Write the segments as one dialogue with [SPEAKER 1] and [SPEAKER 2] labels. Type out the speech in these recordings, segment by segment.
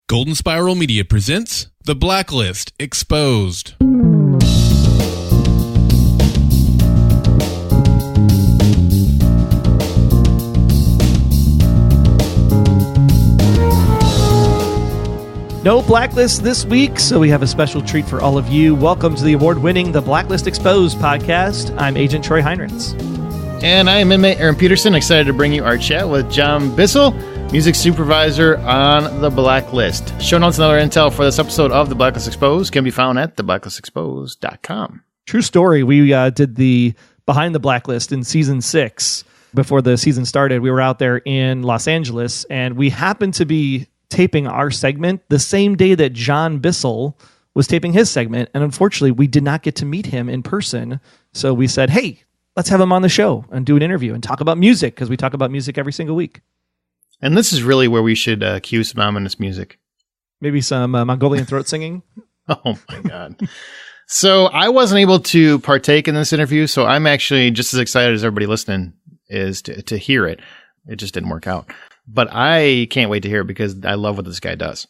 [SPEAKER 1] Golden Spiral Media presents The Blacklist Exposed.
[SPEAKER 2] No Blacklist this week, so we have a special treat for all of you. Welcome to the award-winning The Blacklist Exposed podcast. I'm Agent Troy Heinrichs.
[SPEAKER 3] And I am inmate Aaron Peterson, excited to bring you our chat with John Bissell, music supervisor on The Blacklist. Show notes and other intel for this episode of The Blacklist Exposed can be found at theblacklistexposed.com.
[SPEAKER 2] True story. We did the Behind the Blacklist in season 6. Before the season started, we were out there in Los Angeles, and we happened to be taping our segment the same day that John Bissell was taping his segment. And unfortunately, we did not get to meet him in person. So we said, hey, let's have him on the show and do an interview and talk about music, because we talk about music every single week.
[SPEAKER 3] And this is really where we should cue some ominous music.
[SPEAKER 2] Maybe some Mongolian throat singing.
[SPEAKER 3] Oh, my God. So I wasn't able to partake in this interview, so I'm actually just as excited as everybody listening is to hear it. It just didn't work out. But I can't wait to hear it because I love what this guy does.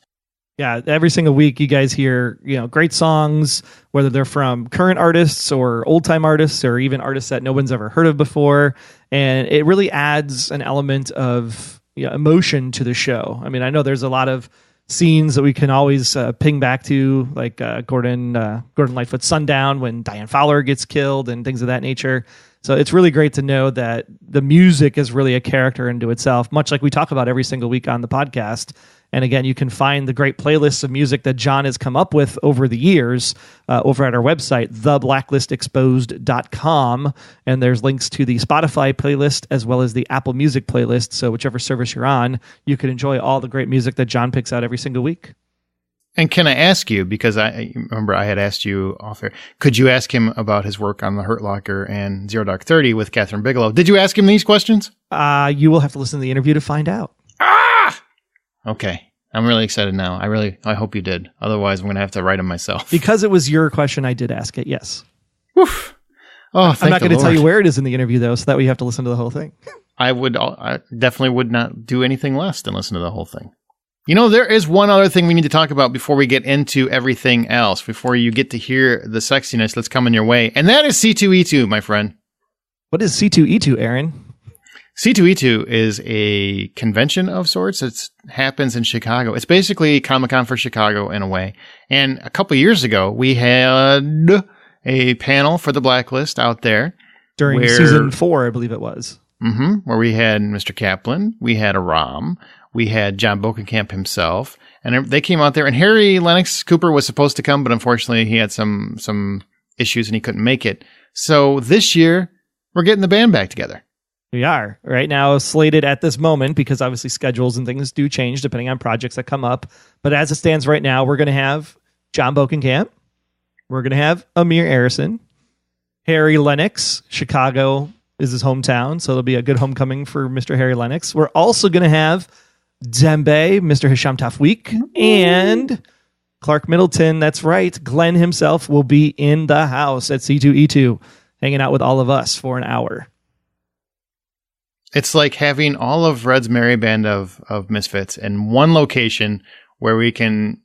[SPEAKER 2] Yeah, every single week you guys hear, great songs, whether they're from current artists or old-time artists or even artists that no one's ever heard of before. And it really adds an element of emotion to the show. I mean, I know there's a lot of scenes that we can always ping back to, like Gordon Lightfoot's Sundown when Diane Fowler gets killed and things of that nature. So it's really great to know that the music is really a character unto itself, much like we talk about every single week on the podcast. And again, you can find the great playlists of music that John has come up with over the years over at our website, theblacklistexposed.com. And there's links to the Spotify playlist as well as the Apple Music playlist. So whichever service you're on, you can enjoy all the great music that John picks out every single week.
[SPEAKER 3] And can I ask you, because I remember I had asked you off air, could you ask him about his work on The Hurt Locker and Zero Dark 30 with Kathryn Bigelow? Did you ask him these questions?
[SPEAKER 2] You will have to listen to the interview to find out.
[SPEAKER 3] Okay. I'm really excited now. I hope you did. Otherwise, I'm going to have to write them myself.
[SPEAKER 2] Because it was your question, I did ask it, yes.
[SPEAKER 3] Woof. Oh,
[SPEAKER 2] I'm not going to tell you where it is in the interview, though, so that way you have to listen to the whole thing.
[SPEAKER 3] I definitely would not do anything less than listen to the whole thing. There is one other thing we need to talk about before we get into everything else. Before you get to hear the sexiness that's coming your way. And that is C2E2, my friend.
[SPEAKER 2] What is C2E2, Aaron?
[SPEAKER 3] C2E2 is a convention of sorts. It happens in Chicago. It's basically Comic-Con for Chicago in a way. And a couple years ago, we had a panel for the Blacklist out there.
[SPEAKER 2] During season 4, I believe it was.
[SPEAKER 3] Where we had Mr. Kaplan, we had Aram, we had John Bokenkamp himself, and they came out there. And Harry Lennox Cooper was supposed to come, but unfortunately he had some issues and he couldn't make it. So this year, we're getting the band back together.
[SPEAKER 2] We are right now slated at this moment, because obviously schedules and things do change depending on projects that come up. But as it stands right now, we're going to have John Bokenkamp. We're going to have Amir Arison. Harry Lennox, Chicago is his hometown, so it'll be a good homecoming for Mr. Harry Lennox. We're also going to have Dembe, Mr. Hisham Tafweek, and Clark Middleton. That's right. Glenn himself will be in the house at C2E2, hanging out with all of us for an hour.
[SPEAKER 3] It's like having all of Red's merry band of misfits in one location where we can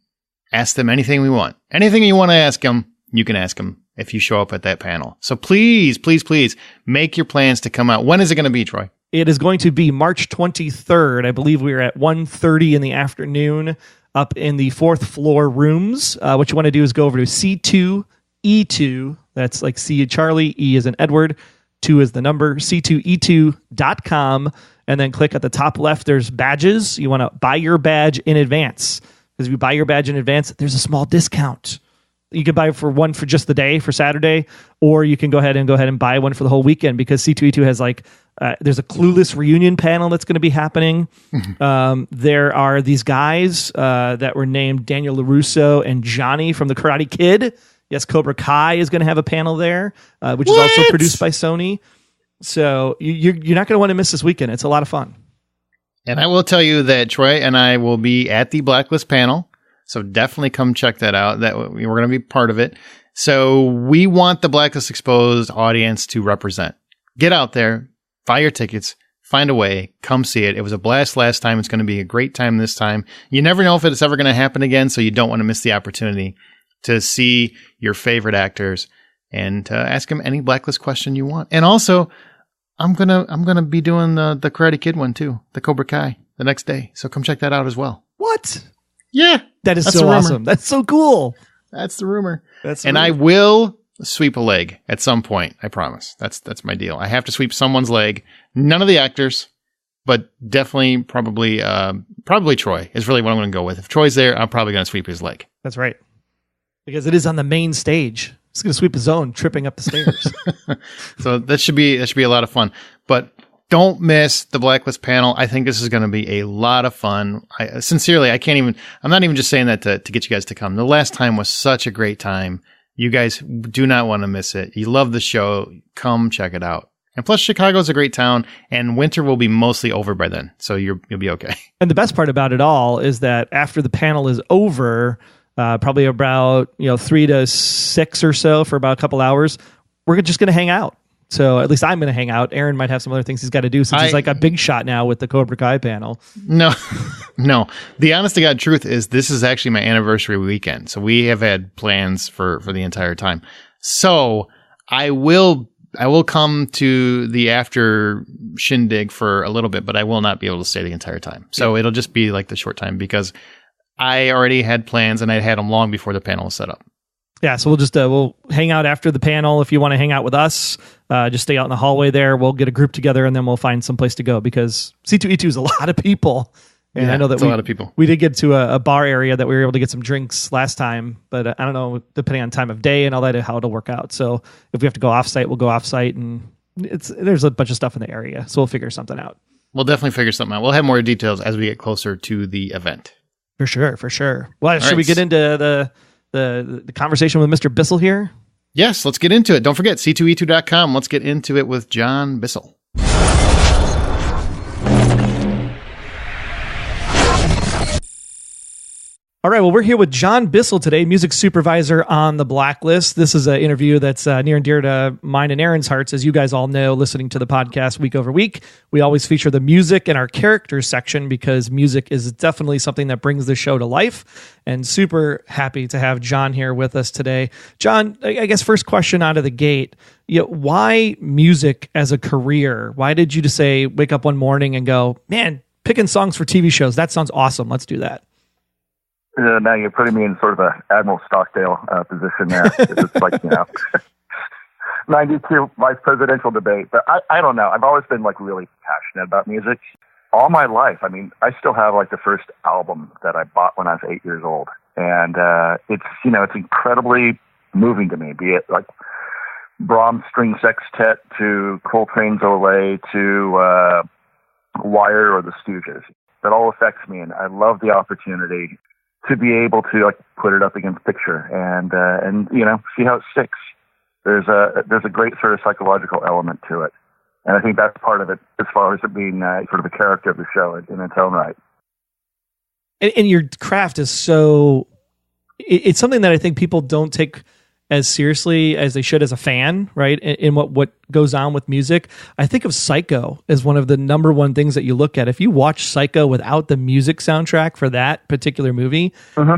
[SPEAKER 3] ask them anything we want. Anything you want to ask them, you can ask them if you show up at that panel. So please, please, please make your plans to come out. When is it going to be, Troy?
[SPEAKER 2] It is going to be March 23rd. I believe we are at 1:30 in the afternoon up in the 4th floor rooms. What you want to do is go over to C2E2. That's like C Charlie, E as in Edward. 2 is the number, c2e2.com, and then click at the top left. There's badges. You want to buy your badge in advance, because if you buy your badge in advance, there's a small discount. You can buy one for just the day, for Saturday, or you can go ahead and buy one for the whole weekend, because C2E2 has there's a Clueless reunion panel that's going to be happening. There are these guys that were named Daniel LaRusso and Johnny from the Karate Kid. Yes, Cobra Kai is going to have a panel there, which is also produced by Sony. So you're not going to want to miss this weekend. It's a lot of fun.
[SPEAKER 3] And I will tell you that Troy and I will be at the Blacklist panel. So definitely come check that out. That we're going to be part of it. So we want the Blacklist Exposed audience to represent. Get out there, buy your tickets, find a way, come see it. It was a blast last time. It's going to be a great time this time. You never know if it's ever going to happen again, so you don't want to miss the opportunity to see your favorite actors and to ask them any Blacklist question you want. And also, I'm gonna be doing the Karate Kid one too, the Cobra Kai, the next day. So come check that out as well.
[SPEAKER 2] What?
[SPEAKER 3] Yeah,
[SPEAKER 2] that is so awesome. That's so cool.
[SPEAKER 3] That's the rumor. I will sweep a leg at some point. I promise. That's my deal. I have to sweep someone's leg. None of the actors, but definitely probably Troy is really what I'm going to go with. If Troy's there, I'm probably going to sweep his leg.
[SPEAKER 2] That's right. Because it is on the main stage. He's going to sweep his own, tripping up the stairs.
[SPEAKER 3] So that should be a lot of fun. But don't miss the Blacklist panel. I think this is going to be a lot of fun. I'm not even just saying that to get you guys to come. The last time was such a great time. You guys do not want to miss it. You love the show. Come check it out. And plus, Chicago's a great town, and winter will be mostly over by then. So you'll be okay. And
[SPEAKER 2] the best part about it all is that after the panel is over, probably about 3 to 6 or so for about a couple hours, we're just going to hang out. So at least I'm going to hang out. Aaron might have some other things he's got to do since he's like a big shot now with the Cobra Kai panel.
[SPEAKER 3] No. The honest to God truth is this is actually my anniversary weekend. So we have had plans for the entire time. So I will come to the after shindig for a little bit, but I will not be able to stay the entire time. So it'll just be like the short time because I already had plans and I had them long before the panel was set up.
[SPEAKER 2] Yeah, so we'll just we'll hang out after the panel. If you want to hang out with us, just stay out in the hallway there. We'll get a group together and then we'll find some place to go because C2E2 is a lot of people. And I know that
[SPEAKER 3] a lot of people.
[SPEAKER 2] We did get to a bar area that we were able to get some drinks last time, but I don't know, depending on time of day and all that, how it'll work out. So if we have to go offsite, we'll go offsite, and there's a bunch of stuff in the area, so we'll figure something out.
[SPEAKER 3] We'll definitely figure something out. We'll have more details as we get closer to the event.
[SPEAKER 2] For sure. Well, should we get into the conversation with Mr. Bissell here?
[SPEAKER 3] Yes, let's get into it. Don't forget, c2e2.com. Let's get into it with John Bissell.
[SPEAKER 2] All right, well, we're here with John Bissell today, music supervisor on the Blacklist. This is an interview that's near and dear to mine and Aaron's hearts. As you guys all know, listening to the podcast week over week, we always feature the music in our characters section because music is definitely something that brings the show to life. And super happy to have John here with us today. John, I guess first question out of the gate, why music as a career? Why did you just wake up one morning and go, man, picking songs for TV shows, that sounds awesome. Let's do that.
[SPEAKER 4] Now you're putting me in sort of a Admiral Stockdale position there. It's like, 92 vice presidential debate. But I don't know. I've always been really passionate about music. All my life. I mean, I still have the first album that I bought when I was 8 years old. And it's incredibly moving to me, be it Brahms String Sextet to Coltrane's Olé to Wire or the Stooges. That all affects me, and I love the opportunity to be able to put it up against picture and see how it sticks. There's a great sort of psychological element to it, and I think that's part of it as far as it being sort of a character of the show in its own right.
[SPEAKER 2] And your craft is it's something that I think people don't take as seriously as they should as a fan, right? In what goes on with music. I think of Psycho as one of the number one things that you look at. If you watch Psycho without the music soundtrack for that particular movie,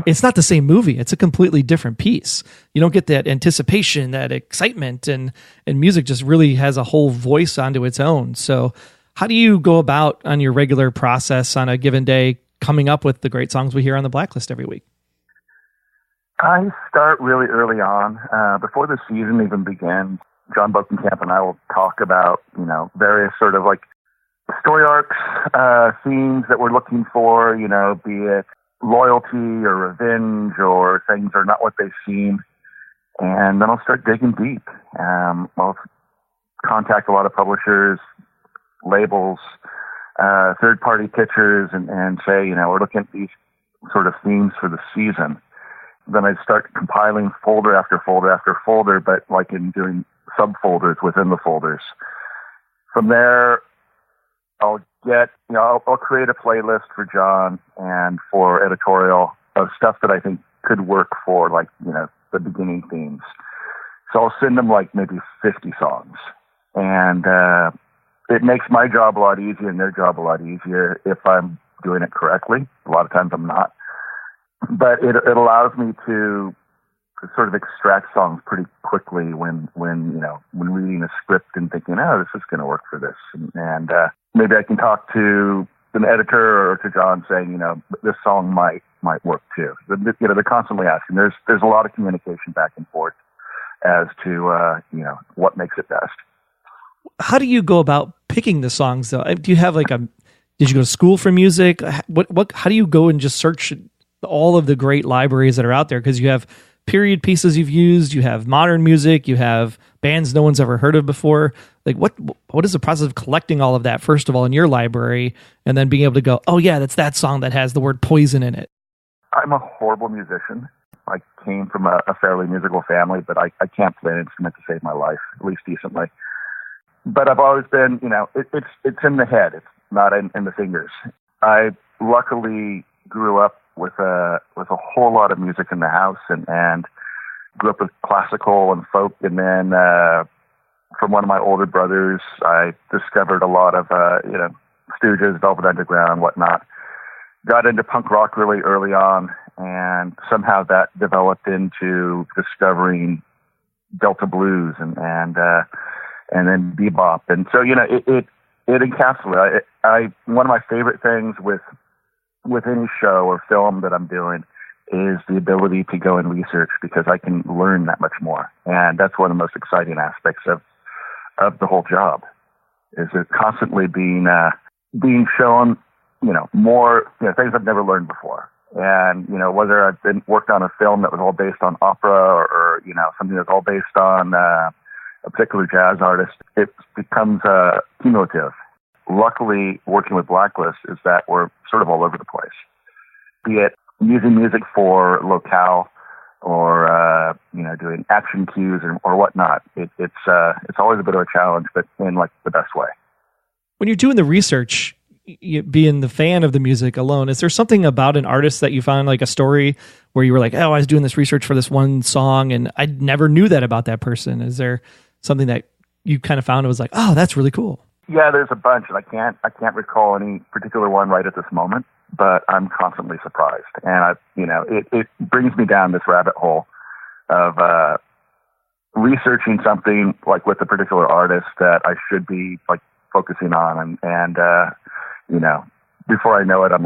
[SPEAKER 2] It's not the same movie. It's a completely different piece. You don't get that anticipation, that excitement, and music just really has a whole voice onto its own. So how do you go about on your regular process on a given day coming up with the great songs we hear on the Blacklist every week?
[SPEAKER 4] I start really early on. Before the season even begins, John Bokenkamp and I will talk about, various sort of story arcs, themes that we're looking for, be it loyalty or revenge or things are not what they seem. And then I'll start digging deep. I'll contact a lot of publishers, labels, third-party pitchers and say, we're looking at these sort of themes for the season. Then I'd start compiling folder after folder after folder, but in doing subfolders within the folders. From there, I'll create a playlist for John and for editorial of stuff that I think could work for the beginning themes. So I'll send them maybe 50 songs. And it makes my job a lot easier and their job a lot easier if I'm doing it correctly. A lot of times I'm not. But it allows me to sort of extract songs pretty quickly when reading a script and thinking, oh, this is going to work for this. And maybe I can talk to an editor or to John saying, this song might work too. They're constantly asking. There's a lot of communication back and forth as to, what makes it best.
[SPEAKER 2] How do you go about picking the songs though? Do you have did you go to school for music? How do you go and just search all of the great libraries that are out there? Because you have period pieces you've used, you have modern music, you have bands no one's ever heard of before. Like what is the process of collecting all of that, first of all, in your library, and then being able to go, oh yeah, that's that song that has the word poison in it? I'm a horrible musician. I came from a fairly musical family, but I can't play an instrument to save my life, at least decently. But I've always been, it's in the head. It's not in the fingers. I luckily grew up with a whole lot of music in the house and grew up with classical and folk. And then from one of my older brothers, I discovered a lot of, Stooges, Velvet Underground, whatnot. Got into punk rock really early on, and somehow that developed into discovering Delta blues and then bebop. And so, it encapsulates. One of my favorite things with any show or film that I'm doing is the ability to go and research, because I can learn that much more. And that's one of the most exciting aspects of the whole job, is it constantly being shown, more, things I've never learned before. And, whether I've worked on a film that was all based on opera or something that's all based on a particular jazz artist, it becomes cumulative. Luckily, working with Blacklist is that we're sort of all over the place. Be it using music for locale or, doing action cues or whatnot. It's always a bit of a challenge, but in the best way. When you're doing the research, being the fan of the music alone, is there something about an artist that you found, like a story where you were like, oh, I was doing this research for this one song and I never knew that about that person? Is there something that you kind of found and was like, oh, that's really cool?
[SPEAKER 4] Yeah, there's a bunch, and I can't recall any particular one right at this moment, but I'm constantly surprised. And it brings me down this rabbit hole of researching something with a particular artist that I should be focusing on, and before I know it, I'm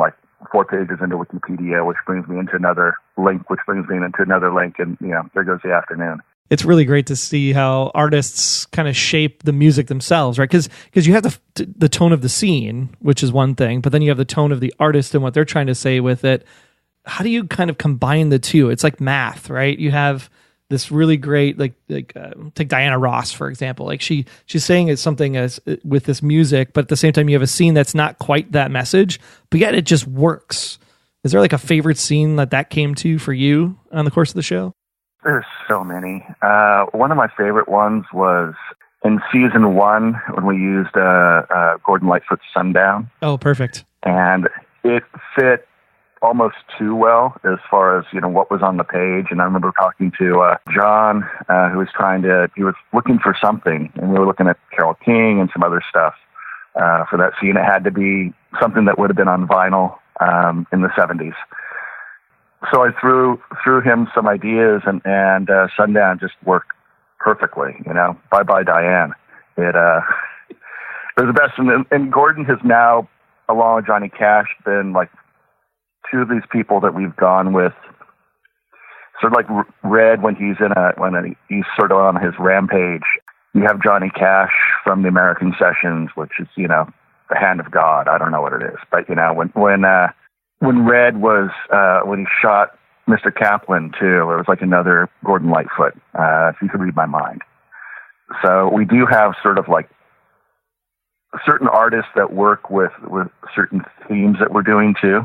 [SPEAKER 4] 4 pages into Wikipedia, which brings me into another link, which brings me into another link, and there goes the afternoon.
[SPEAKER 2] It's really great to see how artists kind of shape the music themselves, right? Because you have the tone of the scene, which is one thing, but then you have the tone of the artist and what they're trying to say with it. How do you kind of combine the two? It's like math, right? You have this really great, take Diana Ross, for example. She's saying it's something as with this music, but at the same time you have a scene that's not quite that message, but yet it just works. Is there a favorite scene that came to for you on the course of the show?
[SPEAKER 4] There's so many. One of my favorite ones was in season 1 when we used Gordon Lightfoot's Sundown.
[SPEAKER 2] Oh, perfect.
[SPEAKER 4] And it fit almost too well as far as, what was on the page. And I remember talking to John, who was looking for something, and we were looking at Carole King and some other stuff for that scene. It had to be something that would have been on vinyl in the 70s. So I threw him some ideas, and Sundown just worked perfectly. Bye Bye Diane. It was the best. And Gordon has now, along with Johnny Cash, been two of these people that we've gone with. Sort of Red when he's he's sort of on his rampage. You have Johnny Cash from the American Sessions, which is the hand of God. I don't know what it is, but when Red was, when he shot Mr. Kaplan too, it was another Gordon Lightfoot, if you could read my mind. So we do have sort of certain artists that work with certain themes that we're doing too.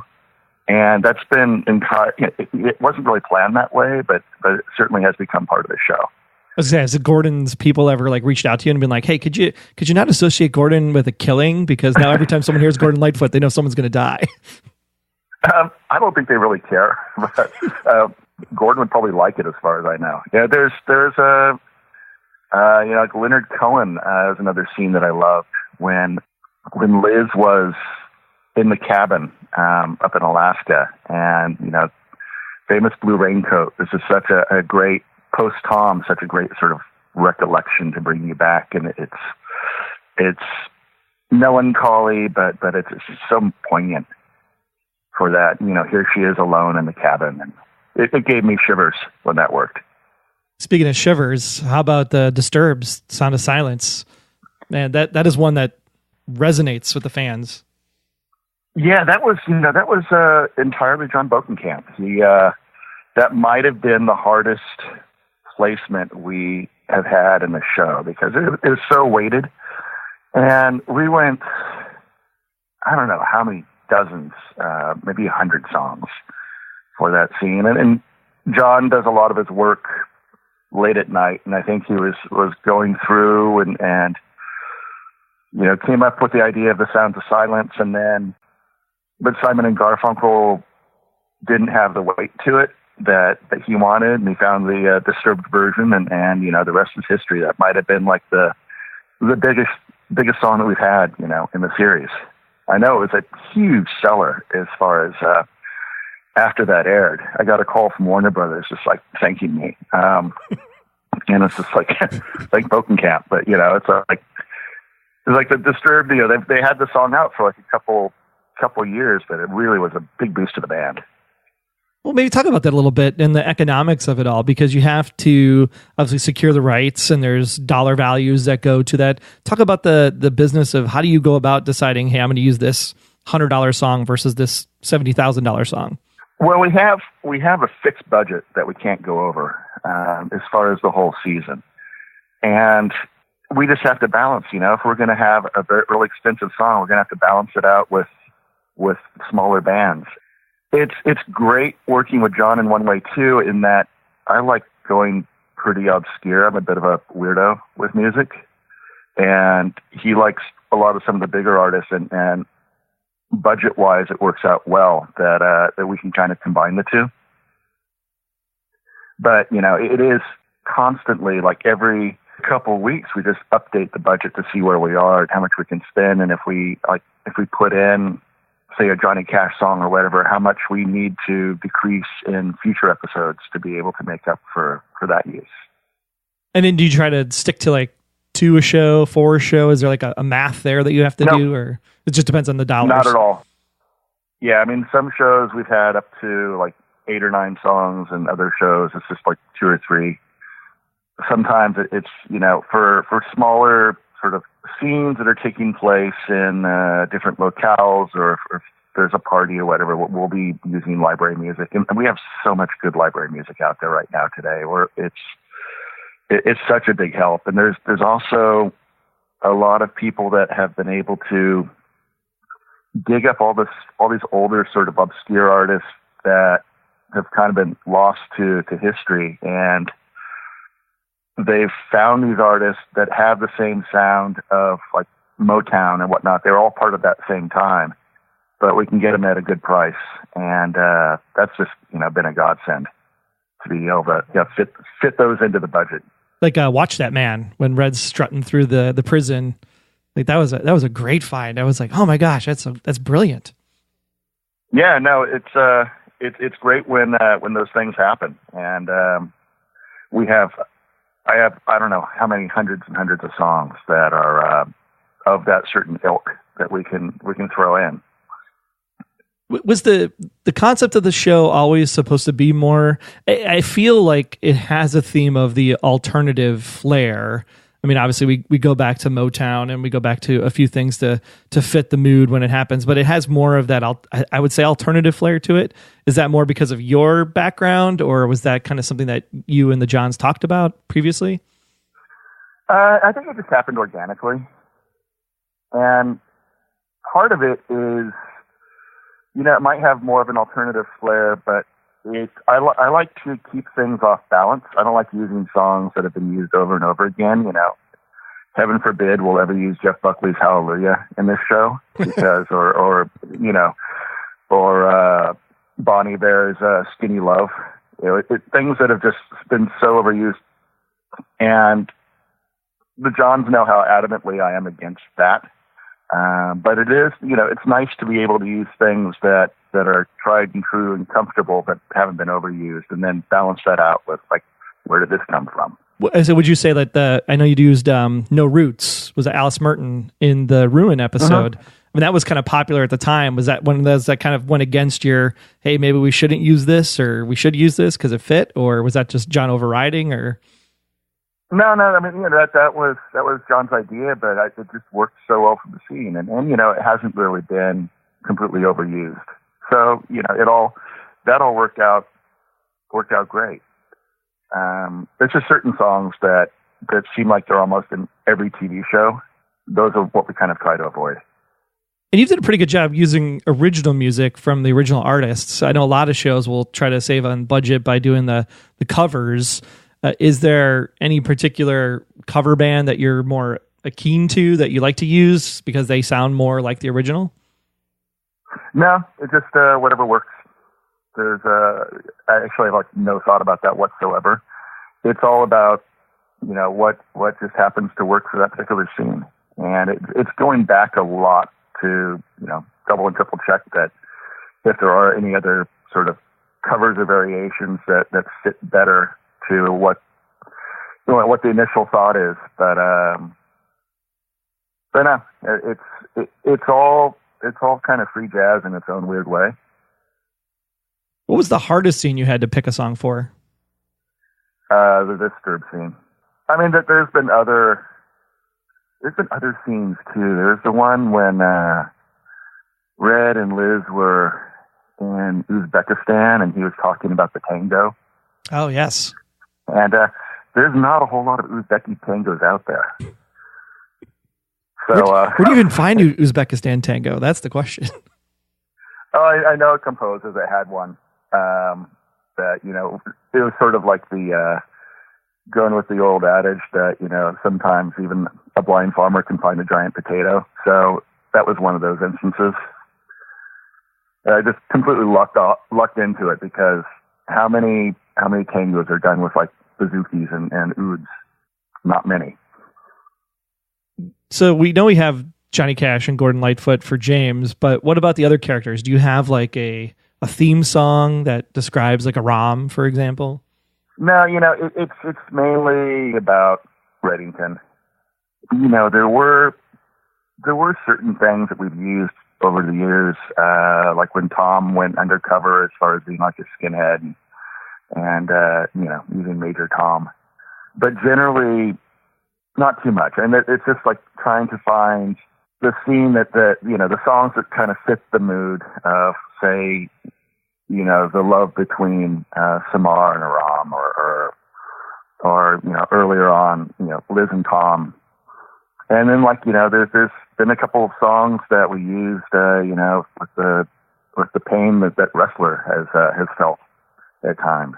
[SPEAKER 4] And that's been it wasn't really planned that way, but it certainly has become part of the show.
[SPEAKER 2] I was gonna say, has Gordon's people ever reached out to you and been like, hey, could you not associate Gordon with a killing? Because now every time someone hears Gordon Lightfoot, they know someone's going to die.
[SPEAKER 4] I don't think they really care, but Gordon would probably like it as far as I know. Yeah, there's Leonard Cohen is another scene that I loved when Liz was in the cabin up in Alaska, and famous blue raincoat. This is such a great post-Tom, such a great sort of recollection to bring you back, and it's melancholy, but it's just so poignant for that. Here she is alone in the cabin, and it gave me shivers when that worked.
[SPEAKER 2] Speaking of shivers, how about the Disturbed's Sound of Silence? Man, that is one that resonates with the fans.
[SPEAKER 4] Yeah, that was entirely John Bokenkamp. That might have been the hardest placement we have had in the show because it was so weighted, and we went, I don't know how many dozens, maybe 100 songs for that scene, and John does a lot of his work late at night, and I think he was going through and came up with the idea of the Sounds of Silence, but Simon and Garfunkel didn't have the weight to it that he wanted, and he found the Disturbed version, and the rest is history. That might have been like the biggest song that we've had, in the series. I know it was a huge seller as far as after that aired. I got a call from Warner Brothers just like thanking me. And it's just like like Bokenkamp, but it's like the Disturbed, they had the song out for like a couple years, but it really was a big boost to the band.
[SPEAKER 2] Well, maybe talk about that a little bit and the economics of it all, because you have to obviously secure the rights and there's dollar values that go to that. Talk about the business of how do you go about deciding, hey, I'm going to use this $100 song versus this $70,000 song.
[SPEAKER 4] Well, we have a fixed budget that we can't go over as far as the whole season. And we just have to balance, if we're going to have a very really extensive song, we're going to have to balance it out with smaller bands. It's great working with John in one way too, in that I like going pretty obscure. I'm a bit of a weirdo with music, and he likes a lot of some of the bigger artists, and budget wise, it works out well that we can kind of combine the two. But it is constantly, like every couple of weeks, we just update the budget to see where we are and how much we can spend, and if we put in, say, a Johnny Cash song or whatever, how much we need to decrease in future episodes to be able to make up for that use.
[SPEAKER 2] And then do you try to stick to like 2 a show, 4 a show? Is there like a math there that you have to do, or it just depends on the dollars?
[SPEAKER 4] Not at all. Yeah, I mean, some shows we've had up to like 8 or 9 songs, and other shows it's just like 2 or 3. Sometimes it's, for smaller sort of scenes that are taking place in different locales, or if there's a party or whatever, we'll be using library music. And we have so much good library music out there right now today, where it's such a big help. And there's also a lot of people that have been able to dig up all these older sort of obscure artists that have kind of been lost to history, and they've found these artists that have the same sound of like Motown and whatnot. They're all part of that same time, but we can get them at a good price. And that's just, been a godsend to be able to fit those into the budget.
[SPEAKER 2] Like Watch That Man, when Red's strutting through the prison. Like that was a great find. I was like, oh my gosh, that's brilliant.
[SPEAKER 4] Yeah, no, it's great when those things happen. And I have, I don't know how many hundreds and hundreds of songs that are of that certain ilk that we can throw in.
[SPEAKER 2] Was the concept of the show always supposed to be more? I feel like it has a theme of the alternative flair. I mean, obviously we go back to Motown and we go back to a few things to fit the mood when it happens, but it has more of that, I would say, alternative flair to it. Is that more because of your background, or was that kind of something that you and the Johns talked about previously?
[SPEAKER 4] I think it just happened organically. And part of it is, it might have more of an alternative flair, but I like to keep things off balance. I don't like using songs that have been used over and over again. Heaven forbid we'll ever use Jeff Buckley's Hallelujah in this show, because, or Bon Iver's Skinny Love. Things that have just been so overused. And the Johns know how adamantly I am against that. But it is, it's nice to be able to use things that are tried and true and comfortable but haven't been overused, and then balance that out with, like, where did this come from?
[SPEAKER 2] So would you say that I know you used No Roots, was Alice Merton in the Ruin episode? I mean, that was kind of popular at the time. Was that one of those that kind of went against your, hey, maybe we shouldn't use this, or we should use this because it fit, or was that just John overriding, or?
[SPEAKER 4] No. I mean, that was John's idea, but it just worked so well for the scene, and it hasn't really been completely overused. So that all worked out great. There's just certain songs that seem like they're almost in every TV show. Those are what we kind of try to avoid.
[SPEAKER 2] And you did a pretty good job using original music from the original artists. I know a lot of shows will try to save on budget by doing the covers. Is there any particular cover band that you're more keen to, that you like to use because they sound more like the original?
[SPEAKER 4] No, it's just whatever works. There's I actually have no thought about that whatsoever. It's all about what just happens to work for that particular scene, and it's going back a lot to double and triple check that if there are any other sort of covers or variations that fit better to what the initial thought is. But no, it's all kind of free jazz in its own weird way.
[SPEAKER 2] What was the hardest scene you had to pick a song for?
[SPEAKER 4] The Disturb scene. I mean, there's been other scenes too. There's the one when Red and Liz were in Uzbekistan and he was talking about the tango.
[SPEAKER 2] Oh, yes.
[SPEAKER 4] And there's not a whole lot of Uzbeki tangos out there. So
[SPEAKER 2] where do you even find Uzbekistan tango? That's the question.
[SPEAKER 4] Oh, I know a composer that had one. That it was sort of like the going with the old adage that sometimes even a blind farmer can find a giant potato. So that was one of those instances. I just completely lucked into it, because how many tangos are done with like bouzouki and ouds? Not many.
[SPEAKER 2] So we know we have Johnny Cash and Gordon Lightfoot for James, but what about the other characters? Do you have like a theme song that describes like a ROM, for example?
[SPEAKER 4] No, it's mainly about Reddington. There were certain things that we've used over the years, like when Tom went undercover as far as being like a skinhead and using Major Tom. But generally, not too much. And it's just like trying to find the scene that the songs that kind of fit the mood of, say, the love between Samar and Aram, or earlier on, Liz and Tom. And then there's been a couple of songs that we used, with the pain that wrestler has felt at times.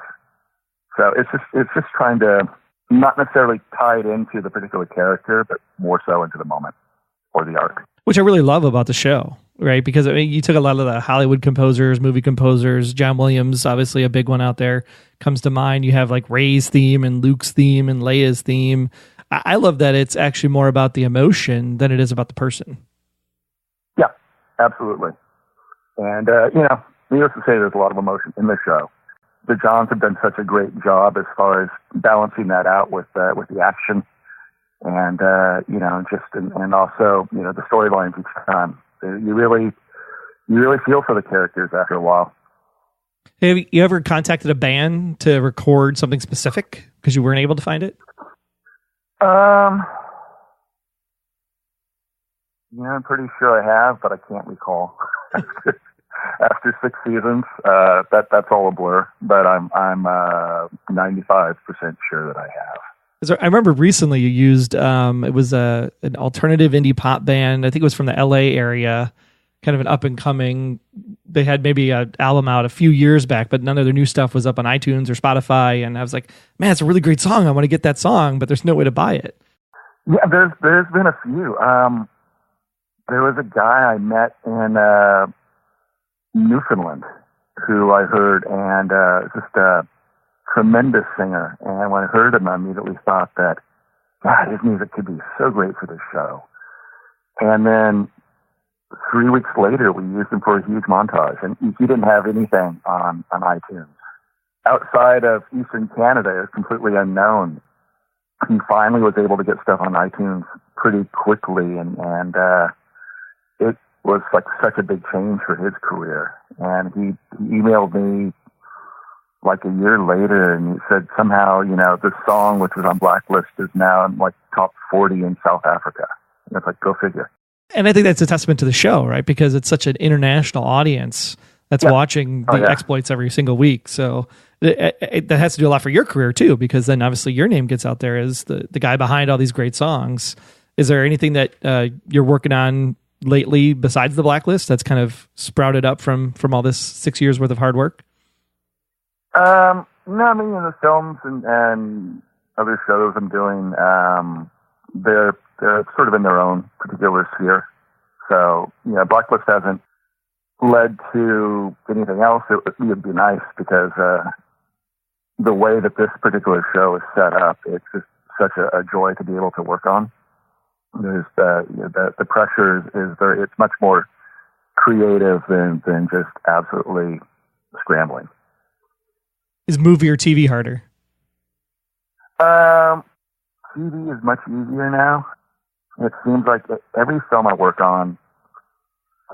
[SPEAKER 4] So it's just trying to not necessarily tie it into the particular character, but more so into the moment or the arc.
[SPEAKER 2] Which I really love about the show, right? Because you took a lot of the Hollywood composers, movie composers. John Williams, obviously a big one out there, comes to mind. You have like Ray's theme and Luke's theme and Leia's theme. I love that it's actually more about the emotion than it is about the person.
[SPEAKER 4] Yeah, absolutely. And, needless to say, there's a lot of emotion in the show. The Johns have done such a great job as far as balancing that out with the action, and and also the storylines each time. You really feel for the characters after a while.
[SPEAKER 2] Have you ever contacted a band to record something specific because you weren't able to find it?
[SPEAKER 4] I'm pretty sure I have, but I can't recall. After 6 seasons, that's all a blur. But I'm 95% sure that I have.
[SPEAKER 2] I remember recently you used it was an alternative indie pop band. I think it was from the LA area, kind of an up and coming. They had maybe an album out a few years back, but none of their new stuff was up on iTunes or Spotify. And I was like, man, it's a really great song. I want to get that song, but there's no way to buy it.
[SPEAKER 4] Yeah, there's been a few. There was a guy I met in Newfoundland who I heard, and just a tremendous singer. And when I heard him, I immediately thought that, God, his music could be so great for this show. And then 3 weeks later, we used him for a huge montage, and he didn't have anything on iTunes. Outside of Eastern Canada, it's completely unknown. He finally was able to get stuff on iTunes pretty quickly, and it was like such a big change for his career. And he emailed me like a year later, and he said somehow, this song, which was on Blacklist, is now in like top 40 in South Africa. And it's like, go figure.
[SPEAKER 2] And I think that's a testament to the show, right? Because it's such an international audience that's watching the exploits every single week. So that has to do a lot for your career too, because then obviously your name gets out there as the guy behind all these great songs. Is there anything that you're working on lately besides the Blacklist that's kind of sprouted up from all this 6 years worth of hard work?
[SPEAKER 4] No, I mean, the films and other shows I'm doing, they're sort of in their own particular sphere. So, Blacklist hasn't led to anything else. It would be nice because the way that this particular show is set up, it's just such a joy to be able to work on. There's the pressure is very, it's much more creative than just absolutely scrambling.
[SPEAKER 2] Is movie or TV harder?
[SPEAKER 4] TV is much easier now. It seems like every film I work on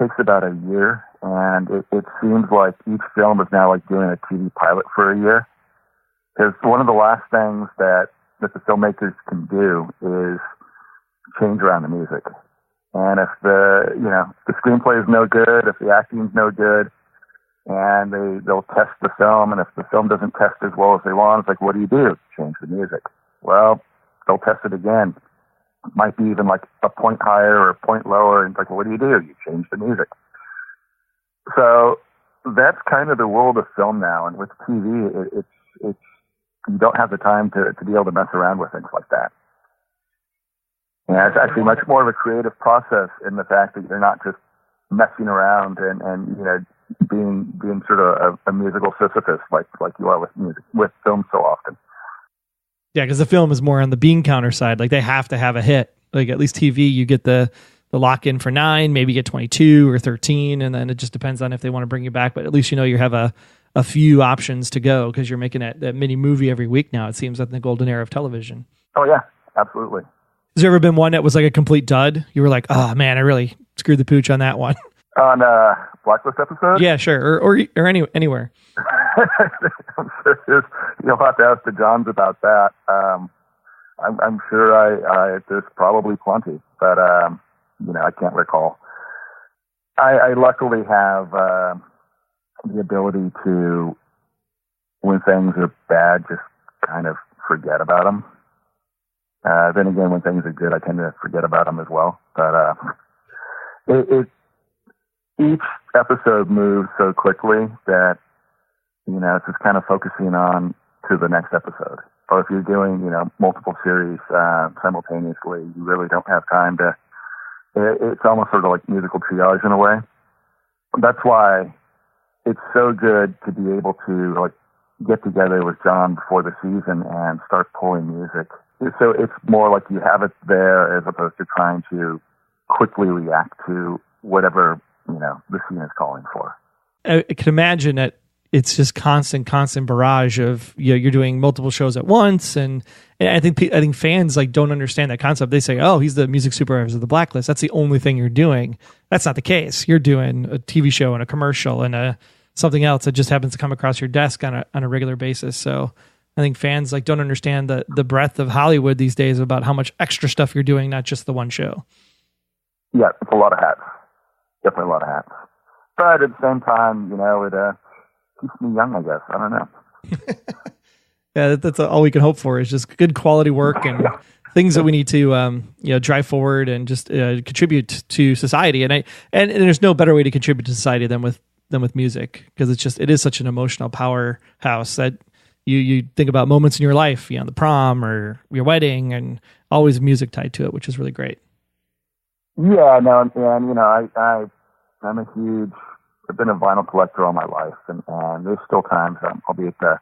[SPEAKER 4] takes about a year, and it seems like each film is now like doing a TV pilot for a year. Because one of the last things that the filmmakers can do is change around the music. And if the screenplay is no good, if the acting is no good, and they'll test the film, and if the film doesn't test as well as they want, it's like, what do? Change the music. Well, they'll test it again. It might be even like a point higher or a point lower, and it's like, well, what do? You change the music. So that's kind of the world of film now, and with TV, it's you don't have the time to be able to mess around with things like that. And it's actually much more of a creative process in the fact that you're not just messing around and being sort of a musical Sisyphus like you are with film so often.
[SPEAKER 2] Yeah, because the film is more on the bean counter side. Like they have to have a hit. Like at least TV, you get the lock in for 9, maybe get 22 or 13, and then it just depends on if they want to bring you back. But at least you have a few options to go because you're making that mini movie every week now. It seems like the golden era of television.
[SPEAKER 4] Oh yeah, absolutely.
[SPEAKER 2] Has there ever been one that was like a complete dud? You were like, oh man, I really screwed the pooch on that one.
[SPEAKER 4] On Blacklist episode?
[SPEAKER 2] Yeah, sure, or anywhere.
[SPEAKER 4] I'm sure you'll have to ask the Johns about that. I'm sure there's probably plenty, but I can't recall. I luckily have the ability to, when things are bad, just kind of forget about them. Then again, when things are good, I tend to forget about them as well. But each episode moves so quickly that it's just kind of focusing on to the next episode. Or if you're doing multiple series simultaneously, you really don't have time to. It's almost sort of like musical triage in a way. That's why it's so good to be able to like get together with John before the season and start pulling music. So it's more like you have it there as opposed to trying to quickly react to whatever the scene is calling for.
[SPEAKER 2] I can imagine that it's just constant barrage of you're doing multiple shows at once, and I think fans like don't understand that concept. They say, "Oh, he's the music supervisor of the Blacklist. That's the only thing you're doing." That's not the case. You're doing a TV show and a commercial and something else that just happens to come across your desk on a regular basis. So I think fans like don't understand the breadth of Hollywood these days about how much extra stuff you're doing, not just the one show.
[SPEAKER 4] Yeah, it's a lot of hats. Definitely a lot of hats. But at the same time, it keeps me young, I guess. I don't know.
[SPEAKER 2] Yeah, that's all we can hope for is just good quality work and things that we need to drive forward and just contribute to society. And there's no better way to contribute to society than with music, because it is such an emotional powerhouse that you think about moments in your life, the prom or your wedding, and always music tied to it, which is really great.
[SPEAKER 4] Yeah, no, and I'm a huge. I've been a vinyl collector all my life, and there's still times I'll be at the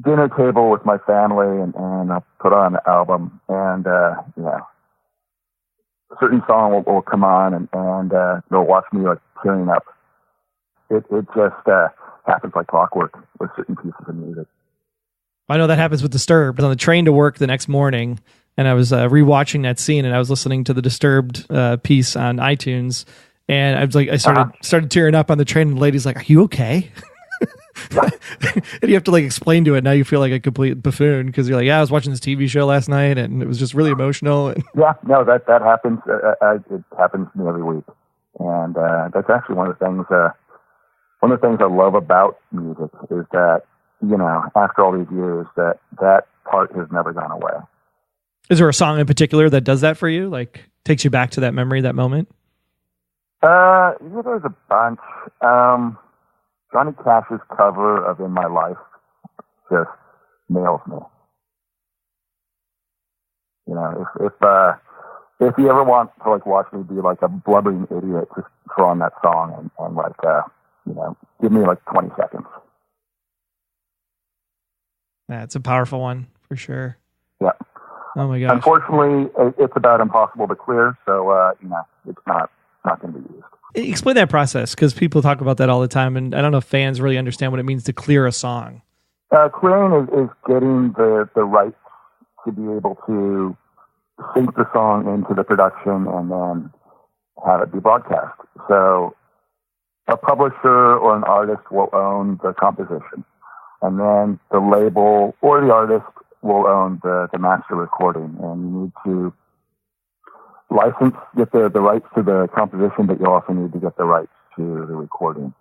[SPEAKER 4] dinner table with my family, and I'll put on an album, and certain song will come on and they'll watch me like tearing up. It just happens like clockwork with certain pieces of music.
[SPEAKER 2] I know that happens with Disturbed. I was on the train to work the next morning, and I was rewatching that scene, and I was listening to the Disturbed piece on iTunes, and I was like, I started tearing up on the train, and the lady's like, "Are you okay?" And you have to like explain to it. Now you feel like a complete buffoon because you're like, "Yeah, I was watching this TV show last night, and it was just really emotional."
[SPEAKER 4] Yeah, no, that happens. It happens to me every week, and that's actually one of the things. One of the things I love about music is that, you know, after all these years, that part has never gone away.
[SPEAKER 2] Is there a song in particular that does that for you? Like takes you back to that memory, that moment?
[SPEAKER 4] Yeah, there's a bunch. Johnny Cash's cover of "In My Life" just nails me. You know, if you ever want to like watch me be like a blubbering idiot, just throw on that song and like you know, give me like 20 seconds.
[SPEAKER 2] Yeah, it's a powerful one for sure.
[SPEAKER 4] Yeah.
[SPEAKER 2] Oh my gosh.
[SPEAKER 4] Unfortunately, it's about impossible to clear, so you know, it's not going to be used.
[SPEAKER 2] Explain that process, because people talk about that all the time, and I don't know if fans really understand what it means to clear a song.
[SPEAKER 4] Clearing is getting the rights to be able to sync the song into the production and then have it be broadcast. So a publisher or an artist will own the composition, and then the label or the artist will own the master recording, and you need to get the rights to the composition, but you also need to get the rights to the recording.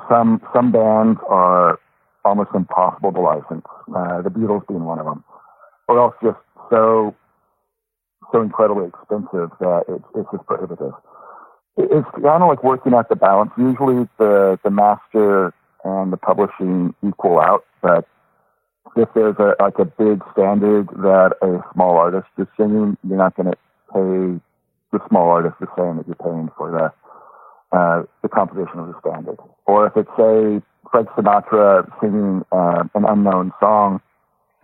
[SPEAKER 4] Some bands are almost impossible to license, the Beatles being one of them, or else just so incredibly expensive that it's just prohibitive. It's kind of like working out the balance. Usually the master and the publishing equal out, but if there's a big standard that a small artist is singing, you're not going to pay the small artist the same that you're paying for the composition of the standard. Or if it's, say, Frank Sinatra singing an unknown song,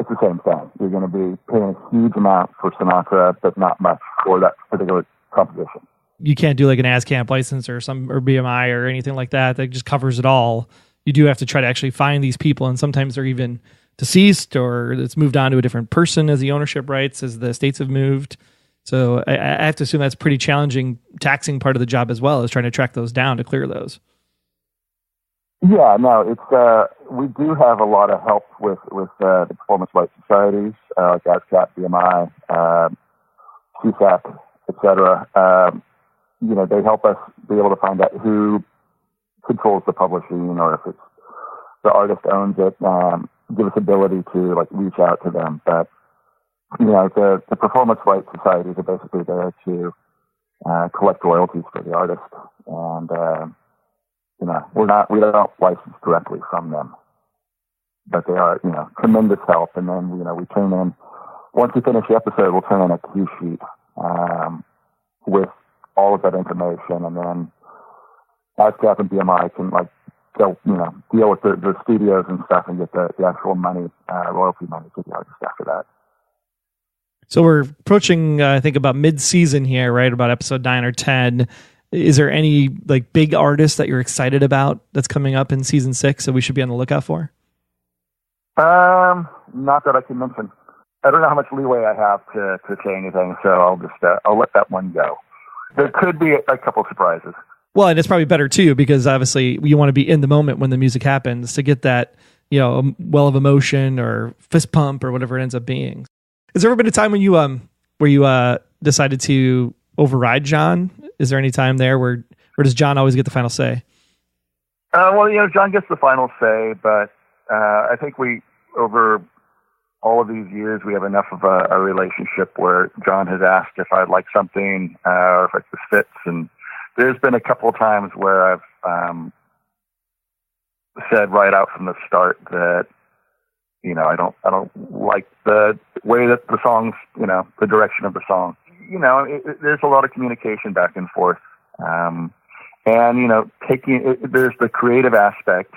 [SPEAKER 4] it's the same thing. You're going to be paying a huge amount for Sinatra, but not much for that particular composition.
[SPEAKER 2] You can't do like an ASCAP license or BMI or anything like that just covers it all. You do have to try to actually find these people, and sometimes they're even deceased or it's moved on to a different person as the ownership rights, as the states have moved. So I have to assume that's pretty challenging, taxing part of the job as well, is trying to track those down to clear those.
[SPEAKER 4] Yeah, no, it's we do have a lot of help with the performance rights societies like ASCAP, BMI, CSAC, etc. You know, they help us be able to find out who controls the publishing, or if it's the artist owns it, give us ability to like reach out to them. But you know, the performance rights societies are basically there to collect royalties for the artist, and you know, we don't license directly from them, but they are, you know, tremendous help. And then, you know, we turn in, once we finish the episode, we'll turn in a cue sheet with all of that information, and then ASCAP and BMI can like go, you know, deal with the studios and stuff and get the actual money, royalty money to the artist after that.
[SPEAKER 2] So we're approaching, I think, about mid-season here, right? About episode 9 or 10. Is there any like big artist that you're excited about that's coming up in season 6 that we should be on the lookout for?
[SPEAKER 4] Not that I can mention. I don't know how much leeway I have to say anything, so I'll just I'll let that one go. There could be a couple surprises.
[SPEAKER 2] Well, and it's probably better too, because obviously you want to be in the moment when the music happens to get that, you know, well of emotion or fist pump or whatever it ends up being. Has there ever been a time when you where you decided to override John? Is there any time there where does John always get the final say?
[SPEAKER 4] Well, you know, John gets the final say, but I think we, over all of these years, we have enough of a relationship where John has asked if I'd like something or if this fits, and there's been a couple of times where I've said right out from the start that, you know, I don't like the way that the song's, you know, the direction of the song. You know, there's a lot of communication back and forth. And, you know, there's the creative aspect,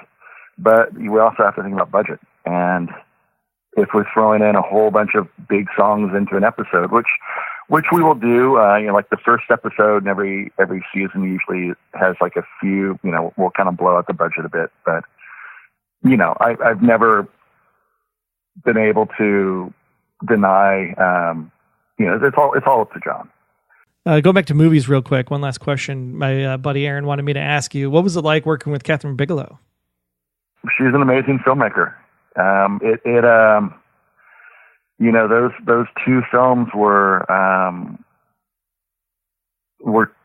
[SPEAKER 4] but we also have to think about budget. And if we're throwing in a whole bunch of big songs into an episode, which which we will do. Like the first episode in every season usually has like a few. We'll kind of blow out the budget a bit, but I've never been able to deny. It's all up to John.
[SPEAKER 2] Go back to movies real quick. One last question. My buddy Aaron wanted me to ask you, what was it like working with Kathryn Bigelow?
[SPEAKER 4] She's an amazing filmmaker. Those two films were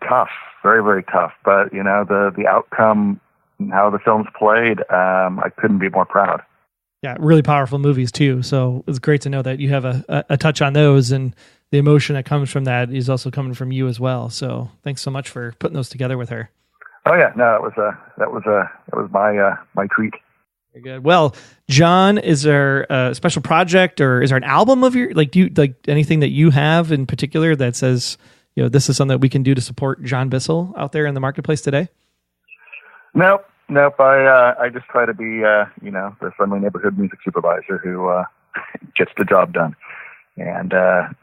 [SPEAKER 4] tough, very, very tough. But the outcome, how the films played, I couldn't be more proud.
[SPEAKER 2] Yeah, really powerful movies too. So it's great to know that you have a touch on those, and the emotion that comes from that is also coming from you as well. So thanks so much for putting those together with her.
[SPEAKER 4] Oh yeah, no, that was my treat.
[SPEAKER 2] Very good. Well, John, is there a special project or is there an album of your, do you like anything that you have in particular that says, this is something that we can do to support John Bissell out there in the marketplace today? Nope.
[SPEAKER 4] I just try to be, the friendly neighborhood music supervisor who gets the job done, and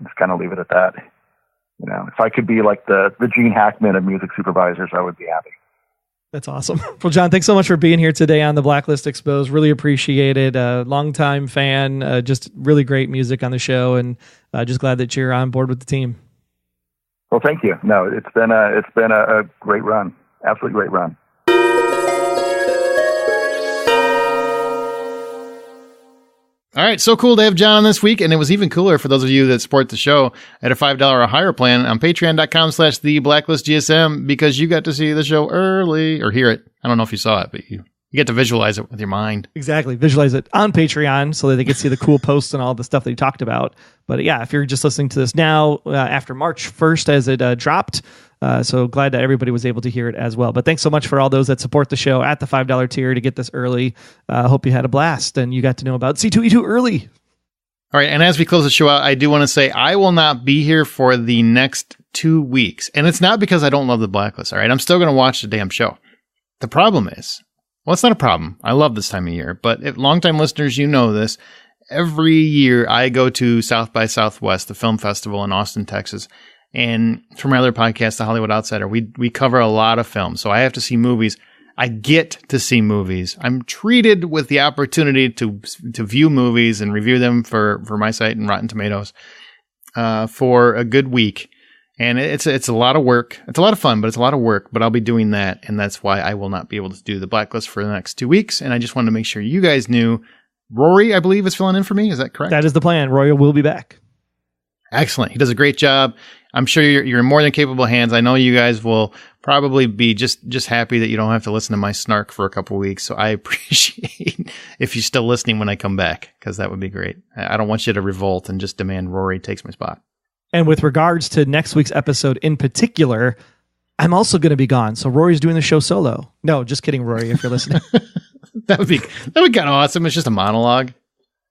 [SPEAKER 4] just kind of leave it at that. If I could be like the Gene Hackman of music supervisors, I would be happy.
[SPEAKER 2] That's awesome. Well, John, thanks so much for being here today on the Blacklist Exposed. Really appreciate it. Longtime fan, just really great music on the show, and just glad that you're on board with the team.
[SPEAKER 4] Well, thank you. No, it's been a great run. Absolutely great run.
[SPEAKER 3] All right, so cool to have John on this week, and it was even cooler for those of you that support the show at a $5 or higher plan on patreon.com/theblacklistgsm, because you got to see the show early, or hear it. I don't know if you saw it, but you get to visualize it with your mind.
[SPEAKER 2] Exactly. Visualize it on Patreon so that they can see the cool posts and all the stuff that you talked about. But yeah, if you're just listening to this now, after March 1st as it dropped, so glad that everybody was able to hear it as well. But thanks so much for all those that support the show at the $5 tier to get this early. Hope you had a blast and you got to know about C2E2 early.
[SPEAKER 3] All right, and as we close the show out, I do want to say I will not be here for the next 2 weeks. And it's not because I don't love the Blacklist, all right? I'm still going to watch the damn show. The problem is, well, it's not a problem. I love this time of year. But if longtime listeners, you know this. Every year I go to South by Southwest, the film festival in Austin, Texas. And for my other podcast, The Hollywood Outsider, we cover a lot of films. So I have to see movies. I get to see movies. I'm treated with the opportunity to view movies and review them for my site and Rotten Tomatoes for a good week. And it's a lot of work. It's a lot of fun, but it's a lot of work. But I'll be doing that, and that's why I will not be able to do the Blacklist for the next 2 weeks. And I just wanted to make sure you guys knew. Rory, I believe, is filling in for me. Is that correct?
[SPEAKER 2] That is the plan. Rory will be back.
[SPEAKER 3] Excellent. He does a great job. I'm sure you're in more than capable hands. I know you guys will probably be just happy that you don't have to listen to my snark for a couple of weeks. So I appreciate if you're still listening when I come back, because that would be great. I don't want you to revolt and just demand Rory takes my spot.
[SPEAKER 2] And with regards to next week's episode in particular, I'm also going to be gone. So Rory's doing the show solo. No, just kidding, Rory, if you're listening.
[SPEAKER 3] That would be kind of awesome. It's just a monologue.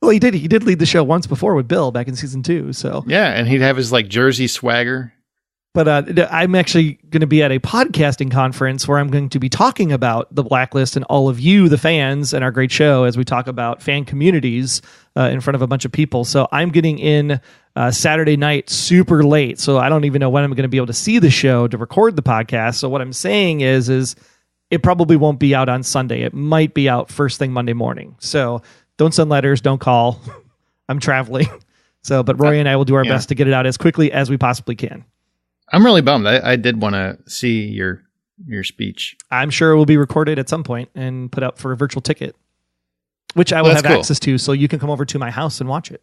[SPEAKER 2] Well, he did lead the show once before with Bill back in season 2. So
[SPEAKER 3] yeah, and he'd have his Jersey swagger.
[SPEAKER 2] But I'm actually going to be at a podcasting conference where I'm going to be talking about the Blacklist and all of you, the fans, and our great show as we talk about fan communities in front of a bunch of people. So I'm getting in Saturday night super late. So I don't even know when I'm going to be able to see the show to record the podcast. So what I'm saying is it probably won't be out on Sunday. It might be out first thing Monday morning. So don't send letters. Don't call. I'm traveling. So, but Rory and I will do our best to get it out as quickly as we possibly can.
[SPEAKER 3] I'm really bummed. I did want to see your speech.
[SPEAKER 2] I'm sure it will be recorded at some point and put up for a virtual ticket, which I will have access to, so you can come over to my house and watch it.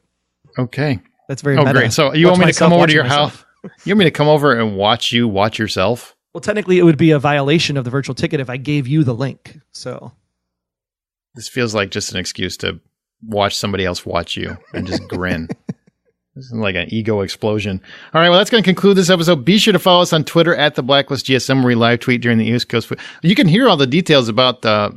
[SPEAKER 3] Okay.
[SPEAKER 2] That's very meta.
[SPEAKER 3] Great. So you want me to come over to your house? You want me to come over and watch you watch yourself?
[SPEAKER 2] Well, technically, it would be a violation of the virtual ticket if I gave you the link. So
[SPEAKER 3] this feels like just an excuse to watch somebody else watch you and just grin. This is like an ego explosion. All right, well, that's going to conclude this episode. Be sure to follow us on Twitter at the Blacklist GSM, where we live tweet during the East Coast. You can hear all the details about the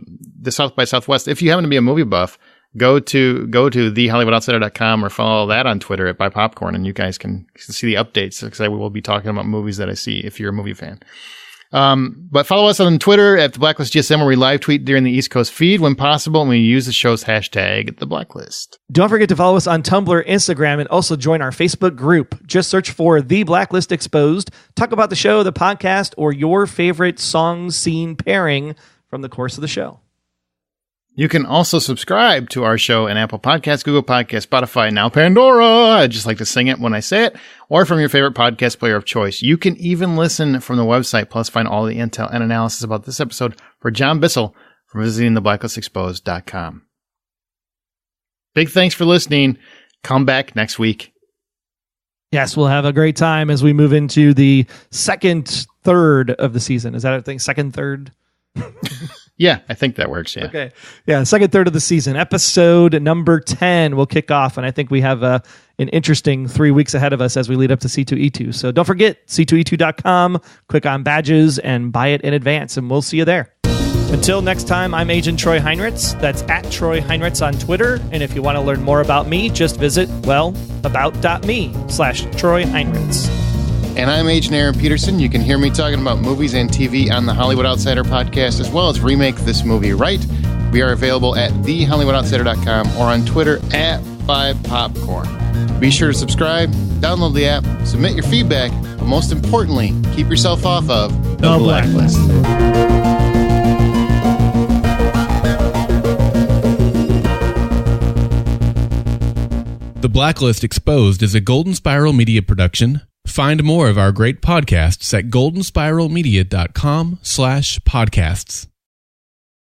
[SPEAKER 3] South by Southwest. If you happen to be a movie buff, go to thehollywoodoutsiders.com or follow that on Twitter at Buy Popcorn, and you guys can see the updates, because I will be talking about movies that I see if you're a movie fan. But follow us on Twitter at the Blacklist GSM, where we live tweet during the East Coast feed when possible, and we use the show's hashtag, the Blacklist.
[SPEAKER 2] Don't forget to follow us on Tumblr, Instagram, and also join our Facebook group. Just search for The Blacklist Exposed. Talk about the show, the podcast, or your favorite song scene pairing from the course of the show.
[SPEAKER 3] You can also subscribe to our show in Apple Podcasts, Google Podcasts, Spotify, now Pandora. I just like to sing it when I say it, or from your favorite podcast player of choice. You can even listen from the website, plus find all the intel and analysis about this episode for John Bissell from visiting theblacklistexposed.com. Big thanks for listening. Come back next week.
[SPEAKER 2] Yes, we'll have a great time as we move into the second third of the season. Is that a thing? Second third?
[SPEAKER 3] Yeah, I think that works. Yeah.
[SPEAKER 2] Okay. Yeah, second third of the season. Episode number 10 will kick off, and I think we have an interesting 3 weeks ahead of us as we lead up to C2E2. So don't forget, C2E2.com, click on badges, and buy it in advance, and we'll see you there. Until next time, I'm Agent Troy Heinrichs. That's at Troy Heinrichs on Twitter. And if you want to learn more about me, just visit, about.me/Troy Heinrichs.
[SPEAKER 3] And I'm Agent Aaron Peterson. You can hear me talking about movies and TV on the Hollywood Outsider podcast, as well as Remake This Movie Right. We are available at thehollywoodoutsider.com or on Twitter at 5popcorn. Be sure to subscribe, download the app, submit your feedback, but most importantly, keep yourself off of the Blacklist.
[SPEAKER 1] The Blacklist Exposed is a Golden Spiral Media production. Find more of our great podcasts at goldenspiralmedia.com/podcasts.